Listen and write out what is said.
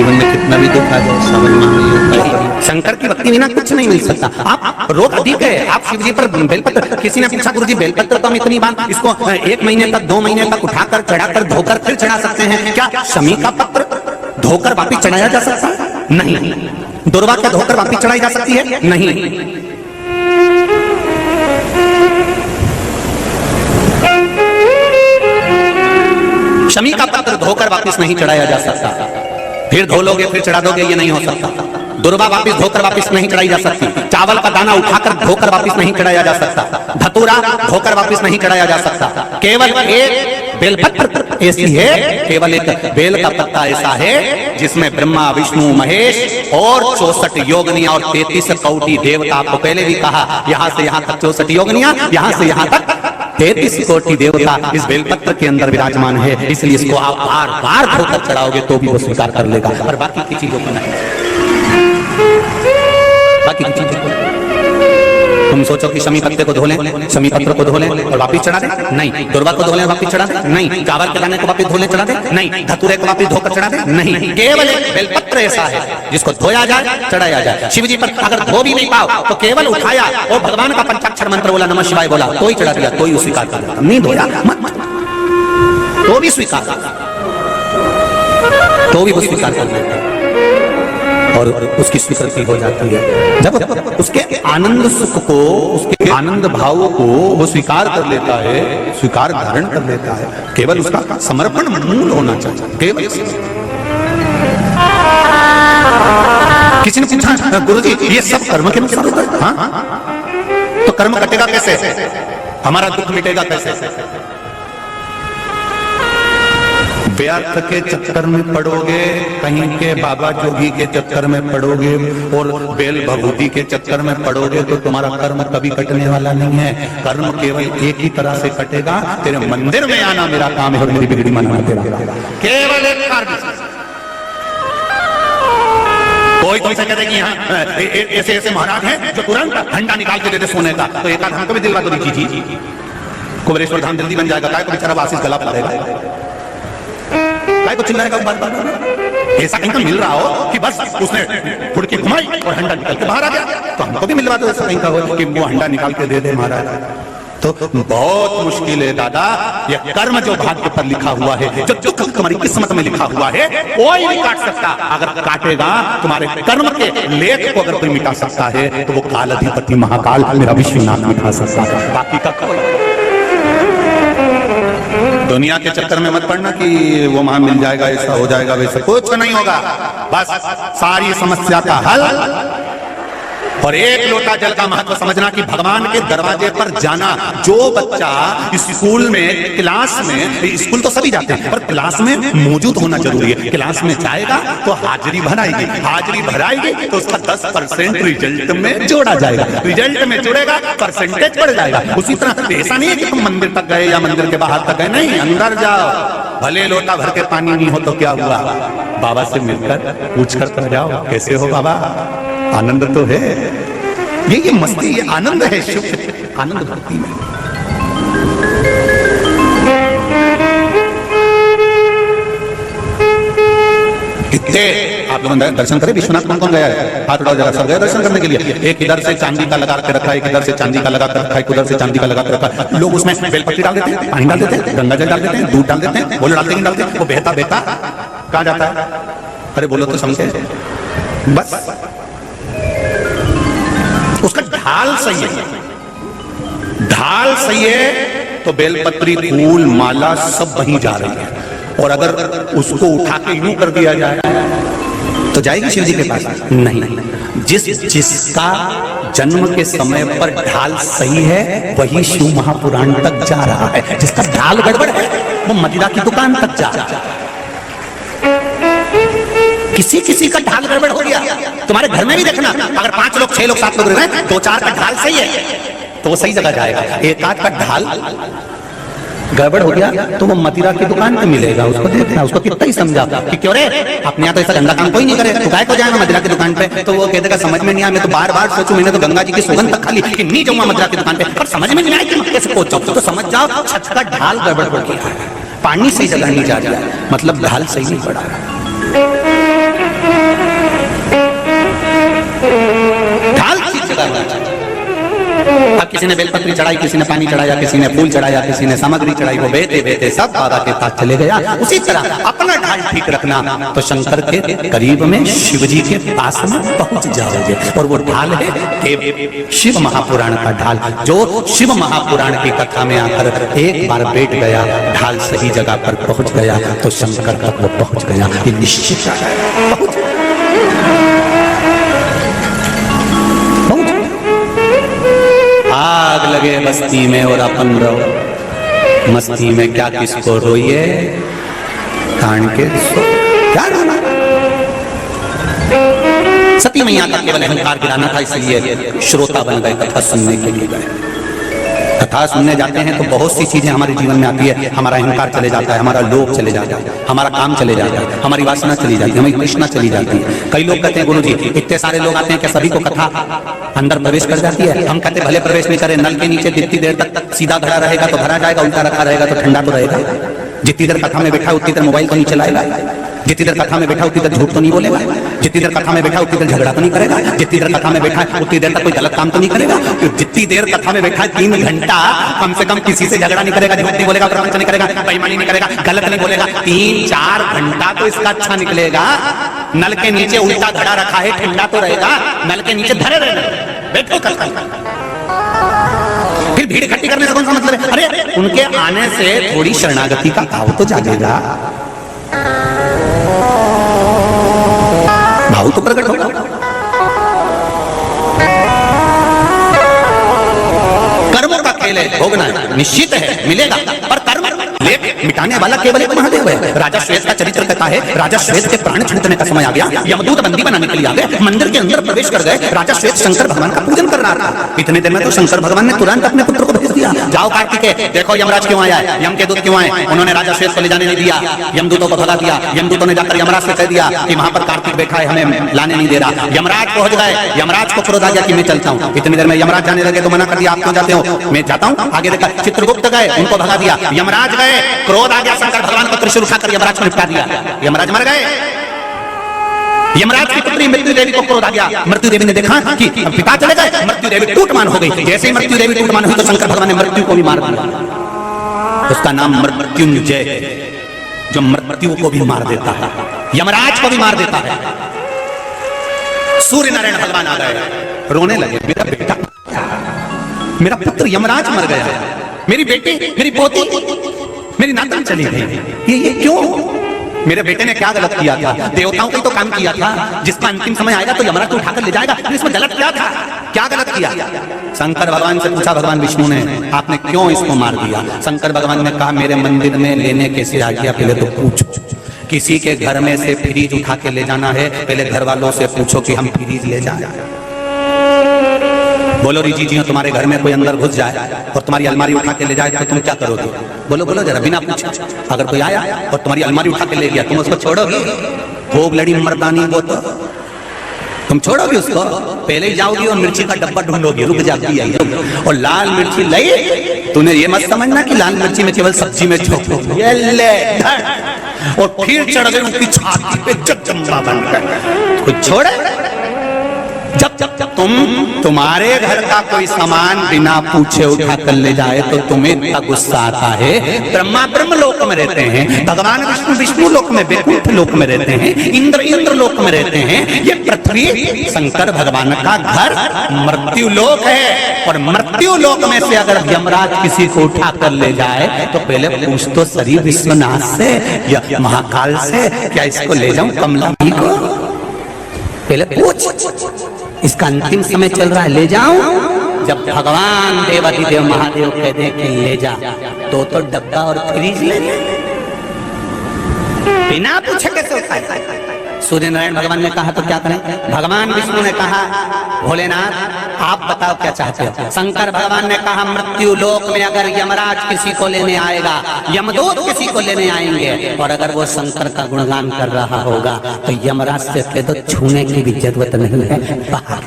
जीवन में कितना भी दुख आ जाए, सावन माह में शंकर की भक्ति बिना कुछ नहीं मिल सकता। आप रोग अधिक है, आप शिव जी पर बेलपत्र, किसी ने पूछा गुरुजी बेलपत्र तो हम इतनी बार इसको 1 महीने तक 2 महीने तक उठाकर चढ़ाकर धोकर फिर चढ़ा सकते हैं, क्या शमी का पत्र धोकर वापिस चढ़ाया जा सकता है? नहीं। दुर्वा क्या धोकर वापिस चढ़ाई जा सकती है? नहीं। शमी का पत्र धोकर वापिस नहीं चढ़ाया जा सकता, फिर धो लोगे फिर चढ़ा दोगे, ये नहीं हो सकता। दुर्वा वापिस धोकर वापिस नहीं चढ़ाई जा सकती, चावल का दाना उठाकर धोकर वापिस नहीं चढ़ाया जा सकता, धतूरा धोकर वापिस नहीं चढ़ाया जा सकता। केवल एक बेलपत्र ऐसी है, केवल एक बेल का पत्ता ऐसा है जिसमें ब्रह्मा विष्णु महेश और 64 योगिनियां और 33 कोटि देवता, आपको पहले भी कहा यहां से यहां तक 64 योगिनियां, यहां से यहां तक 33 कोटि देवता इस बेलपत्र के अंदर विराजमान है। इसलिए इसको आप बार बार धोकर चढ़ाओगे तो भी वो स्वीकार कर लेगा, और बाकी की चीजों को नहीं। बाकी की चीजों को तुम सोचो कि शमी पत्ते को धो लें, शमी पत्र को धो लें और वापिस चढ़ा दें? नहीं। दुर्वा को धो लें वापिस चढ़ा दें? नहीं। चावल के दाने को वापिस धो लें चढ़ा दें? नहीं। धतूरे को वापिस धोकर चढ़ा दें? नहीं। केवल एक बेलपत्र ऐसा है जिसको धोया जाए चढ़ाया जाए। शिव जी पर अगर धो भी नहीं पाओ तो केवल उठाया और भगवान का पंचाक्षर मंत्र बोला, नमः शिवाय बोला, तो ही चढ़ा दिया, तो ही स्वीकार कर लेता। नहीं धोया मत, तो भी स्वीकार कर, तो भी वो स्वीकार कर लेता और उसकी स्वीकृति हो जाती है। जब उसके आनंद सुख को, उसके आनंद भाव को वो स्वीकार कर लेता है, स्वीकार धारण कर लेता है, केवल उसका समर्पण मूल होना चाहिए। केवल किसी ने पूछा गुरुजी ये सब कर्म के अनुसार होता है? हाँ, तो कर्म कटेगा कैसे, हमारा दुख मिटेगा कैसे? व्यर्थ के चक्कर में पड़ोगे, कहीं के बाबा जोगी के चक्कर में पड़ोगे और बेल भभूति के चक्कर में पड़ोगे तो तुम्हारा कर्म कभी कटने वाला नहीं है। कर्म केवल एक ही तरह से कटेगा, तेरे मंदिर में आना मेरा काम है और मेरी बिगड़ी मनना तेरा, केवल एक कार्य। कोई तुमसे कहते कि यहाँ ऐसे ऐसे महाराज हैं जो तुरंत घंटा निकाल के देते सोने का, तो एक आध हमको भी दिलवा दो जी, कुबेरेश्वर धाम जल्दी बन जाएगा, काय को बेचारा वासिस गला पड़ेगा, को चिल्लाएगा बार बार। ऐसा कहीं का मिल रहा हो कि बस उसने फुड़की घुमाई और हंडा निकाल के बाहर आ गया, तो हमको भी मिलवा दो। ऐसा कहीं का हो कि वो हंडा निकाल के दे दे महाराज, तो बहुत मुश्किल है दादा। ये कर्म जो भाग्य पर लिखा हुआ है, जो दुख तुम्हारी किस्मत में लिखा हुआ है, कोई नहीं काट सकता। अगर काटेगा तुम्हारे कर्म के लेख को अगर कोई मिटा सकता है तो वो काल अधिपति महाकाल मेरा विश्वनाथ मिटा सकता है, बाकी का कोई। दुनिया के चक्कर में मत पड़ना कि वो वहां मिल जाएगा, ऐसा हो जाएगा, वैसा कुछ नहीं होगा। बस सारी समस्या का हल और एक लोटा जल का महत्व समझना कि भगवान के दरवाजे पर जाना। जो बच्चा स्कूल में, क्लास में, स्कूल तो सभी जाते हैं पर क्लास में मौजूद होना जरूरी है। क्लास में जाएगा तो हाजिरी भराएगी, हाजिरी भराएगी तो उसका 10% रिजल्ट में जोड़ा जाएगा, रिजल्ट में जुड़ेगा परसेंटेज बढ़ जाएगा। उसी तरह ऐसा नहीं है कि तुम मंदिर तक गए या मंदिर के बाहर तक गए, नहीं, अंदर जाओ, भले लोटा भर के पानी नहीं हो तो क्या हुआ, बाबा से मिलकर पूछ कर तो जाओ कैसे हो बाबा, आनंद तो है। ये मस्ती, ये आनंद है, शिव आनंद भक्ति में। कितने आप लोग दर्शन करें, विश्वनाथ कौन कौन गया है? हाथ उठाओ जरा, सब गए दर्शन करने के लिए। एक इधर से चांदी का लगा के रखा है, एक इधर से चांदी का लगा के रखा है, एक उधर से चांदी का लगा के रखा है। लोग उसमें बेलपत्ती डाल देते हैं, पानी डाल देते हैं, गंगा जल डाल देते हैं, दूध डाल देते हैं, बोलो डालते हैं डालते हैं, वो बहता बहता कहाँ जाता है? अरे बोलो तो समझे, बस उसका ढाल सही है, ढाल सही है तो बेलपत्री, फूल, माला सब वहीं जा रही है। और अगर उसको उठा के यूं कर दिया जाए तो जाएगी शिव जी के पास? नहीं। जिसका जन्म के समय पर ढाल सही है वही शिव महापुराण तक जा रहा है। जिसका ढाल गड़बड़ है वो मदिरा की दुकान तक जा रहा है। किसी का ढाल गड़बड़ हो गया, तुम्हारे घर में भी देखना, अगर 5 लोग 6 लोग 7 लोग रहे, 2-4 का ढाल सही है तो वो सही जगह जाएगा। एक आध का ढाल गड़बड़ हो गया तो वो मदिरा की दुकान पे मिलेगा, उसको देखना, उसको कितना ही समझा कि क्यों रे अपने यहाँ तो ऐसा गंदा काम कोई नहीं करे, तो काय को जाएगा मदिरा की दुकान पे? तो वो कहते समझ में नहीं आया, मैं तो बार बार सोचूं, मैंने तो गंगा जी की सुगंध तक खाली कि नहीं जाऊंगा मदिरा की दुकान पे, पर समझ में नहीं आया कि कैसे पहुंच जाऊं। तो समझ जाओ छत का ढाल गड़बड़ हो गया, पानी सही जगह नहीं जा रहा, मतलब ढाल सही नहीं पड़ा। किसी ने बेलपत्री चढ़ाई, किसी ने पानी चढ़ाया, किसी ने फूल चढ़ाया, किसी ने सामग्री चढ़ाई, वो बेते बेते सब बाबा के पास चले गया। उसी तरह अपना ढाल ठीक रखना तो शंकर के करीब में शिव जी के पास में पहुंच जाओगे। और वो ढाल है देव शिव महापुराण का ढाल, जो शिव महापुराण की कथा में आकर एक बार बैठ गया, ढाल सही जगह पर पहुंच गया तो शंकर तक वो पहुंच गया। ये निश्चित पहुंच आग लगे बस्ती में और अपन रहो मस्ती में, क्या किसको रोइए कान के सो, क्या रोना। सती मैया का केवल अहंकार गिराना था, इसलिए श्रोता बन गए, कथा सुनने के लिए गए। कथा सुनने जाते हैं तो बहुत सी चीजें हमारे जीवन में आती है, हमारा अहंकार चले जाता है, हमारा लोभ चले जाता है, हमारा काम चले जाता है, हमारी वासना चली जाती है, हमारी तृष्णा चली जाती है। कई लोग कहते हैं गुरु जी इतने सारे लोग आते हैं कि सभी को कथा अंदर प्रवेश कर जाती है। हम कहते भले प्रवेश नहीं करें, नल के नीचे जितनी देर तक सीधा खड़ा रहेगा तो भरा जाएगा, उल्टा रखा रहेगा तो ठंडा तो रहेगा। जितनी देर कथा में बैठा उतनी देर मोबाइल को नहीं चलाएगा, जितनी देर कथा में बैठा उतनी देर झूठ तो नहीं बोलेगा, जितनी देर कथा में बैठा उतनी देर झगड़ा तो नहीं करेगा, जितनी देर कथा में बैठा है उतनी देर तक कोई गलत काम तो नहीं करेगा। जितनी देर कथा में बैठा है 3 घंटा कम से कम किसी से झगड़ा नहीं करेगा, झूठ नहीं बोलेगा, प्रवचन नहीं करेगा, बेईमानी नहीं करेगा, गलत नहीं बोलेगा। 3-4 घंटा तो इसका अच्छा निकलेगा। नल के नीचे उल्टा घड़ा रखा है, ठंडा तो रहेगा, नल के नीचे धरे रहना, बैठो कथा। फिर भीड़ इकट्ठी करने से कौन सा मतलब है? अरे उनके आने से थोड़ी शरणागति का भाव तो जागेगा, भाव तो प्रकट होगा। कर्मों का खेल है, भोगना है, निश्चित है मिलेगा, पर कर्म मिटाने वाला केवल एक महादेव है। राजा श्वेत का चरित्र कहता है, राजा श्वेत के प्राण छूटने का समय आ गया, यमदूत बंदी बनाने के लिए आ गए, मंदिर के अंदर प्रवेश कर गए। राजा श्वेत शंकर भगवान का पूजन कर रहा था। इतने देर में तो शंकर भगवान ने तुरंत अपने पुत्र को भेज दिया, जाओ कार्तिकेय देखो यमराज क्यों आया है, यम के दूत क्यों आए। उन्होंने राजा श्वेत को ले जाने नहीं दिया, यमदूतों को भगा दिया। यमदूतों ने जाकर यमराज से कह दिया कि वहां पर कार्तिक बैठा है, हमें लाने नहीं दे रहा। यमराज पहुंच गए, यमराज को क्रोध आ गया कि मैं चलता हूं। इतनी देर में यमराज जाने लगे तो मना कर दिया, आप क्यों जाते हो, मैं जाता हूं आगे देखा। चित्रगुप्त गए, उनको भगा दिया। यमराज गए, क्रोध आ गया, शंकर भगवान को त्रिशूल उठाकर यमराज को निपटा दिया। यमराज मर गए। यमराज की पुत्री मृत्यु देवी को क्रोध आ गया। मृत्यु देवी ने देखा कि पिता चले गए, मृत्यु देवी टूटमान हो गई। जैसे ही मृत्यु देवी टूटमान हुई तो शंकर भगवान ने मृत्यु को भी मार दिया। उसका नाम मृत्युंजय है, जो मृत्यु को भी मार देता है, यमराज को भी मार देता है। सूर्य नारायण भगवान आ गए, रोने लगे, मेरा बेटा, मेरा पुत्र यमराज मर गया, मेरी बेटी, मेरी पोती, मेरी नातन चली गई। ये क्यों? मेरे बेटे ने क्या गलत किया था? देवताओं का तो काम किया था, जिसका अंतिम समय आएगा तो यमराज को उठाकर ले जाएगा। इसमें गलत क्या था? क्या गलत किया? शंकर भगवान से पूछा भगवान विष्णु ने, आपने क्यों इसको मार दिया? शंकर भगवान ने कहा, मेरे मंदिर में लेने कैसे आ गया, पहले तो पूछो। किसी के घर में से फ्रीज उठा के ले जाना है, पहले घर वालों से पूछो कि हम फ्रीज ले जाए। बोलो ऋषि जी, तुम्हारे घर में कोई अंदर घुस जाए और तुम्हारी अलमारी उठा के ले जाए तो तुम क्या करोगे? बोलो बोलो जरा, बिना पूछे। अगर कोई आया और तुम्हारी अलमारी उठा के ले गया, तुम उसको छोड़ोगे? भोग लड़ी मर्दानी वो तो तुम छोड़ोगे उसको? पहले ही जाओगी और मिर्ची का डब्बा ढूंढोगी, रुक जाती है। और लाल मिर्ची लाई, तूने ये मत समझना कि लाल मिर्ची में केवल सब्जी में झोंको, ये ले और फिर चढ़ गए उनकी छाती पे जगदम्बा बनकर। कुछ छोड़े? जब तुम्हारे घर का कोई सामान बिना पूछे उठा कर ले जाए तो तुम्हें इतना गुस्सा आता है। ब्रह्मा ब्रह्म लोक में रहते हैं, भगवान विष्णु विष्णु लोक में, वैकुंठ लोक में रहते हैं, इंद्र इंद्र लोक में रहते हैं। ये पृथ्वी शंकर भगवान का घर मृत्यु लोक है। और मृत्यु लोक में से अगर यमराज किसी को उठा कर ले जाए तो पहले पूछ तो सरी विश्वनाथ से या महाकाल से, क्या इसको ले जाऊं कमला को? पहले पूछ, इसका अंतिम समय चल रहा है, ले जाऊं? जब भगवान देवाधिदेव महादेव कह दे कि ले जा तो डब्बा और फ्रीज ले ले, बिना पूछे कैसे होता है? सूर्य नारायण भगवान ने कहा तो क्या करें? भगवान विष्णु ने कहा, भोलेनाथ आप बताओ क्या चाहते हो? शंकर भगवान ने कहा, मृत्यु लोक में अगर यमराज किसी को लेने आएगा, यमदूत किसी को लेने आएंगे, और अगर वो शंकर का गुणगान कर रहा होगा तो यमराज से कह दो छूने की भी जरूरत नहीं है, बाहर